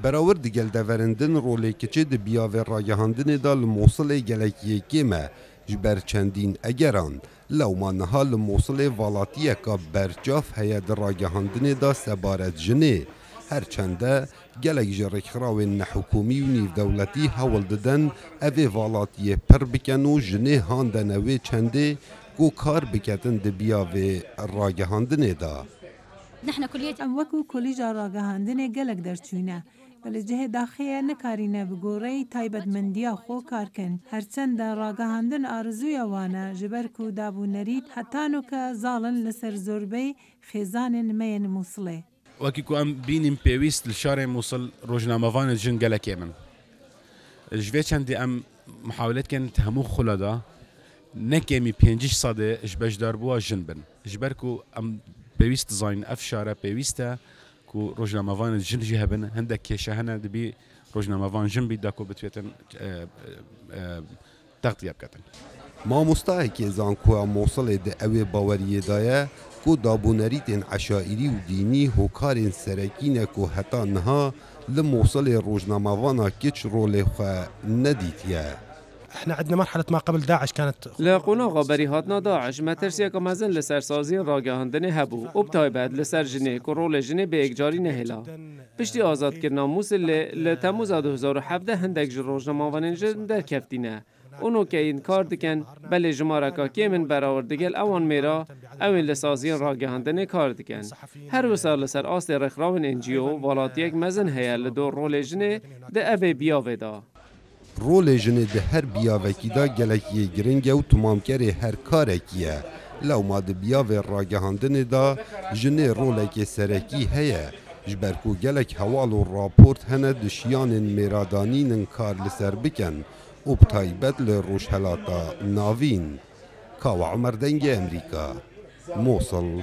براورد گل دورندن رولی کچه ده بیاوه راگهاندن دا لموصل گلکیه کمه جبر چندین اگران لو مانها لموصل والاتیه که برجاف هیا ده راگهاندن دا سبارت جنه هرچنده گلک جرکراو نحکومی و نیو دولتی هول ددن اوه والاتیه پر بکن و جنه هاندنوه چنده گو کار بکتن ده بیاوه راگهاندن دا. نحن كلية وكو كليجا راگهاندنê gelek derçûne li cihê daxiyê nikarîne bi goreyî taybetmendiya xwe kar bikin. Herçenda ragihandin arzuya wan e ji ber ku dabûnerî hetanoke zalin li ser zorbey xêzanên me yên Mosulê. وەکی کو ئەم بینیم پێویست لە شارێ مووسڵ ڕۆژنامەوانە ژن گەلەکێ من ji vê çendê em muhaweletken hemû xula da nekemî 5 sadê ji beşdarbûya jin bin ji ber ku em pêwîst dizanîn ev şare pêwîst e ku rojnamevanê jin jî hebin hindek kêşe hene dibî rojnamevan jin bî da ku bitûyetin teqtiye biketin. Mamostayekê zankoya Mosulê de ew ê baweriyê daye ku dabûnerîtên eşaîrî û dînî hokarên serekî ne ku heta niha li Mosulê rojnamevana kiç rolê xwe nedîtiye. احنا عندنا مرحلة ما قبل داعش كانت لقناغا بريهاتنا داعش مترسيا كمازن لسر سازي راگهاندن هبو وبتايبد لسر جني كرول جني بإجاري نهلا پشتی آزاد کردن مووسل لتموز 2017 هندک روزنامه‌وانین جن در کفتینه اونو که این کار دکن بله جمارکا که من برآوردگل اوان میرا اوین لسازی راگهاندن کار دکن هر وسار لسر آست رخراون انجیو والات یک مزن هیا لدو رول جنه ده اوه بیاوه دا رول جنه ده هر بیاوکی دا گلکیه گرنگه و تمامکره هر کارکیه لو ما ده بیاوه راگهاندن دا جنه رولک سرکی هیا جبرکو گلک حوال و راپورت هنه دشیان میرادانین کار لسر بکن و بتایبت لروش هلاتا ناوین کاو عمر دنگ امریکا موصل